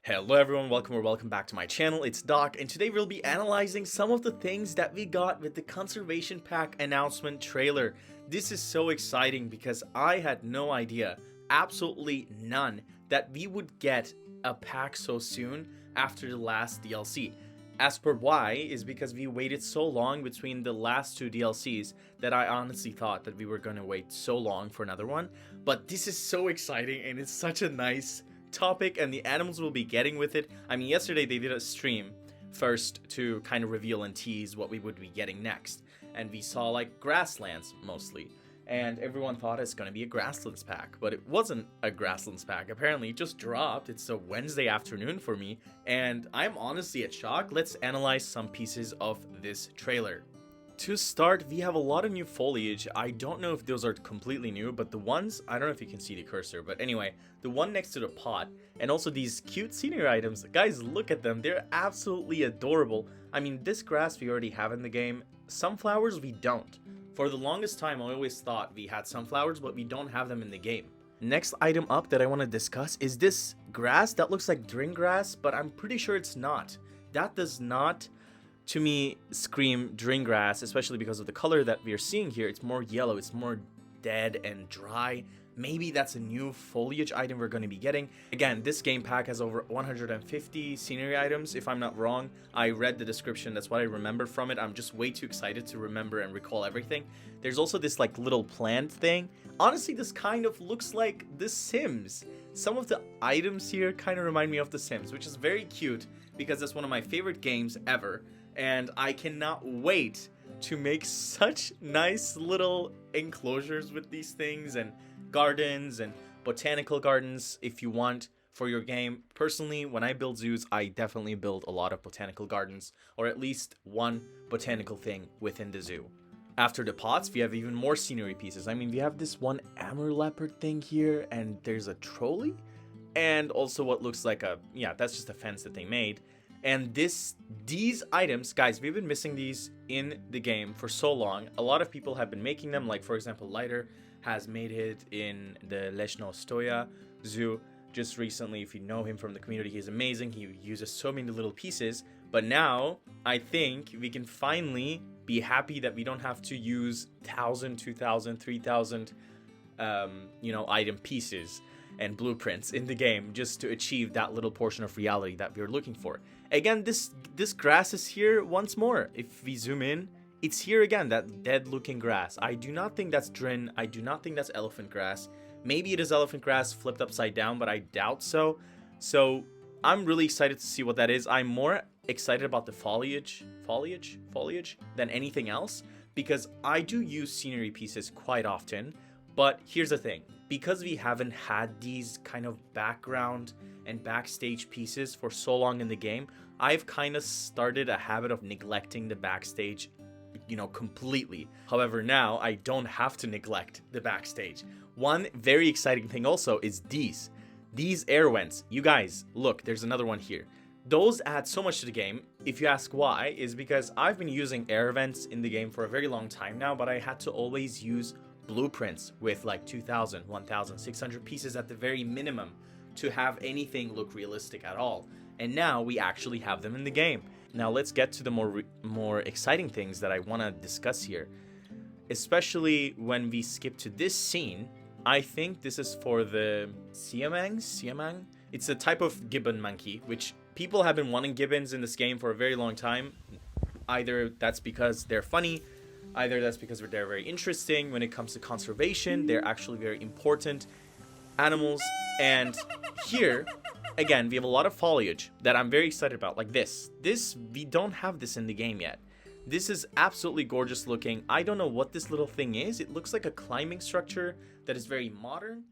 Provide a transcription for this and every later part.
Hello everyone, welcome back to my channel. It's Doc, and today we'll be analyzing some of the things that we got with the Conservation Pack announcement trailer. This is so exciting because I had no idea, absolutely none, that we would get a pack so soon after the last DLC. As per why is because we waited so long between the last two DLCs that I honestly thought that we were going to wait so long for another one. But this is so exciting and it's such a nice topic, and the animals will be getting with it. I mean, yesterday they did a stream first to kind of reveal and tease what we would be getting next, and we saw like grasslands mostly, and everyone thought it's going to be a grasslands pack, but it wasn't a grasslands pack. Apparently it just dropped. It's a Wednesday afternoon for me, and I'm honestly at shock. Let's analyze some pieces of this trailer. To start, we have a lot of new foliage. I don't know if those are completely new, but the ones, I don't know if you can see the cursor, but anyway, the one next to the pot, and also these cute scenery items, guys, look at them. They're absolutely adorable. I mean, this grass we already have in the game. Sunflowers we don't. For the longest time, I always thought we had sunflowers, but we don't have them in the game. Next item up that I want to discuss is this grass that looks like dring grass, but I'm pretty sure it's not. That does not, to me, scream dring grass, especially because of the color that we are seeing here. It's more yellow, it's more dead and dry. Maybe that's a new foliage item we're going to be getting. Again, this game pack has over 150 scenery items, if I'm not wrong. I read the description, that's what I remember from it. I'm just way too excited to remember and recall everything. There's also this like little plant thing. Honestly, this kind of looks like The Sims. Some of the items here kind of remind me of The Sims, which is very cute because that's one of my favorite games ever. And I cannot wait to make such nice little enclosures with these things, and gardens and botanical gardens if you want for your game. Personally, when I build zoos, I definitely build a lot of botanical gardens, or at least one botanical thing within the zoo. After the pots, we have even more scenery pieces. I mean, we have this one Amur Leopard thing here, and there's a trolley, and also what looks like a, yeah, that's just a fence that they made. And these items, guys, we've been missing these in the game for so long. A lot of people have been making them, like for example, Lighter has made it in the Leszno Stoja zoo just recently. If you know him from the community, he's amazing. He uses so many little pieces. But now I think we can finally be happy that we don't have to use 1,000, 2,000, 3,000 item pieces and blueprints in the game just to achieve that little portion of reality that we're looking for. Again, this grass is here once more. If we zoom in, it's here again, that dead looking grass. I do not think that's Drin. I do not think that's elephant grass. Maybe it is elephant grass flipped upside down, but I doubt so. So I'm really excited to see what that is. I'm more excited about the foliage than anything else, because I do use scenery pieces quite often. But here's the thing, because we haven't had these kind of background and backstage pieces for so long in the game, I've kind of started a habit of neglecting the backstage, completely. However, now I don't have to neglect the backstage. One very exciting thing also is these air vents. You guys, look, there's another one here. Those add so much to the game. If you ask why, is because I've been using air vents in the game for a very long time now, but I had to always use blueprints with like 2,000, 1,600 pieces at the very minimum to have anything look realistic at all. And now we actually have them in the game. Now let's get to the more exciting things that I want to discuss here. Especially when we skip to this scene. I think this is for the Siamang. It's a type of gibbon monkey, which people have been wanting gibbons in this game for a very long time. Either that's because they're funny, either that's because they're very interesting. When it comes to conservation, they're actually very important animals. And here, again, we have a lot of foliage that I'm very excited about, like this. We don't have this in the game yet. This is absolutely gorgeous looking. I don't know what this little thing is. It looks like a climbing structure that is very modern.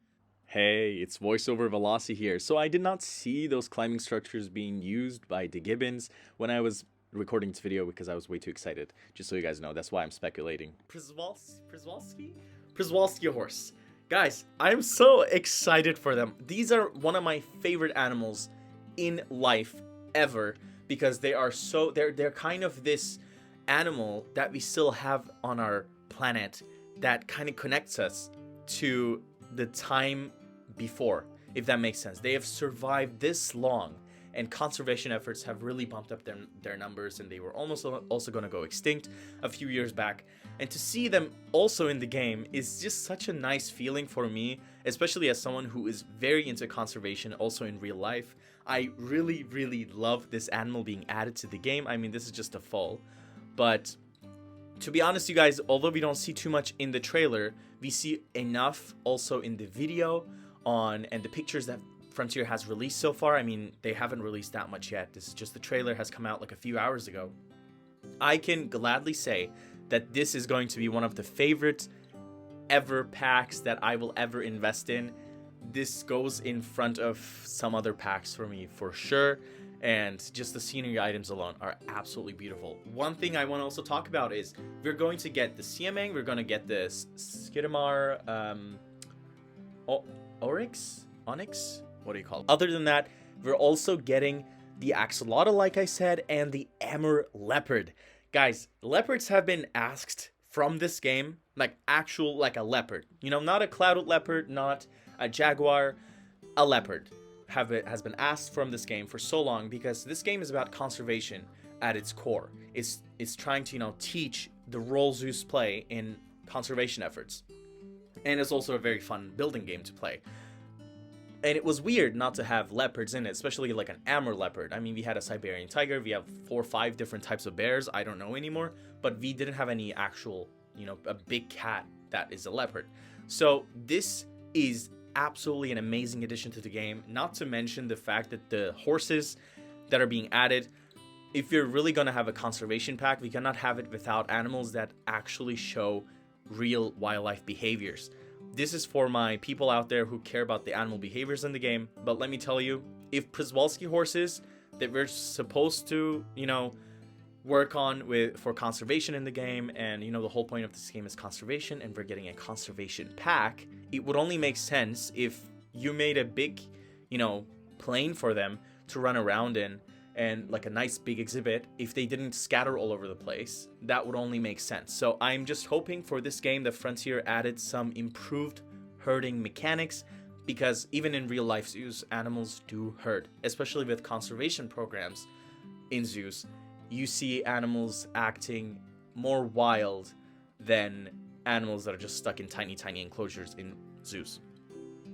Hey, it's voiceover Velocity here. So I did not see those climbing structures being used by the Gibbons when I was recording this video because I was way too excited. Just so you guys know, that's why I'm speculating. Przewalski horse. Guys, I'm so excited for them. These are one of my favorite animals in life ever, because they are so, they're kind of this animal that we still have on our planet that kind of connects us to the time before, if that makes sense. They have survived this long, and conservation efforts have really bumped up their numbers, and they were almost also going to go extinct a few years back. And to see them also in the game is just such a nice feeling for me, especially as someone who is very into conservation also in real life. I really, really love this animal being added to the game. I mean, this is just a fall. But to be honest, you guys, although we don't see too much in the trailer, we see enough also in the video and the pictures that Frontier has released so far. I mean, they haven't released that much yet. This is just the trailer has come out like a few hours ago. I can gladly say that this is going to be one of the favorite ever packs that I will ever invest in. This goes in front of some other packs for me for sure, and just the scenery items alone are absolutely beautiful. One thing I want to also talk about is we're going to get the Siamang, we're going to get the Onyx? What do you call it? Other than that, we're also getting the Axolotl, like I said, and the Amur Leopard. Guys, leopards have been asked from this game, like a leopard. You know, not a clouded leopard, not a jaguar, a leopard has been asked from this game for so long, because this game is about conservation at its core. It's trying to, you know, teach the role Zeus play in conservation efforts. And it's also a very fun building game to play. And it was weird not to have leopards in it, especially like an Amur leopard. I mean, we had a Siberian tiger, we have 4 or 5 different types of bears, I don't know anymore, but we didn't have any actual, you know, a big cat that is a leopard. So this is absolutely an amazing addition to the game, not to mention the fact that the horses that are being added, if you're really going to have a conservation pack, we cannot have it without animals that actually show real wildlife behaviors. This is for my people out there who care about the animal behaviors in the game, but let me tell you, if Przewalski horses that we're supposed to, you know, work on for conservation in the game, and you know the whole point of this game is conservation, and we're getting a conservation pack, it would only make sense if you made a big, you know, plane for them to run around in, and like a nice big exhibit. If they didn't scatter all over the place, that would only make sense. So I'm just hoping for this game that Frontier added some improved herding mechanics, because even in real life zoos, animals do herd, especially with conservation programs in zoos. You see animals acting more wild than animals that are just stuck in tiny enclosures in zoos.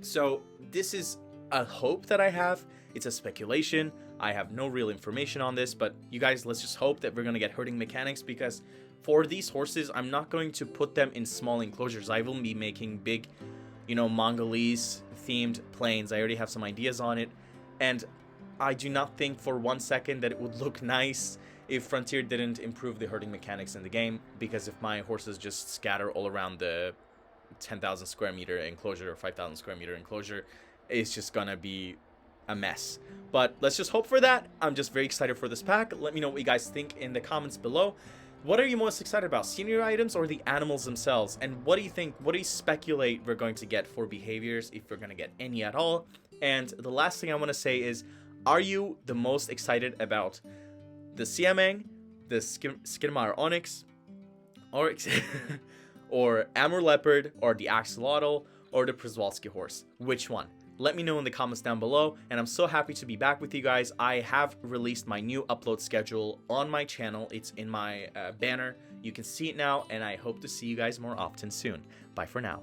So this is a hope that I have. It's a speculation. I have no real information on this, but you guys, let's just hope that we're going to get herding mechanics, because for these horses, I'm not going to put them in small enclosures. I will be making big, you know, Mongolese themed planes. I already have some ideas on it, and I do not think for 1 second that it would look nice if Frontier didn't improve the herding mechanics in the game, because if my horses just scatter all around the 10,000 square meter enclosure or 5,000 square meter enclosure, it's just gonna be a mess. But let's just hope for that. I'm just very excited for this pack. Let me know what you guys think in the comments below. What are you most excited about, scenery items or the animals themselves? And what do you think, what do you speculate we're going to get for behaviors, if we're going to get any at all? And the last thing I want to say is, are you the most excited about the Siamang, the Scimitar-Horned Oryx, or Amur Leopard, or the Axolotl, or the Przewalski horse? Which one? Let me know in the comments down below, and I'm so happy to be back with you guys. I have released my new upload schedule on my channel. It's in my banner. You can see it now, and I hope to see you guys more often soon. Bye for now.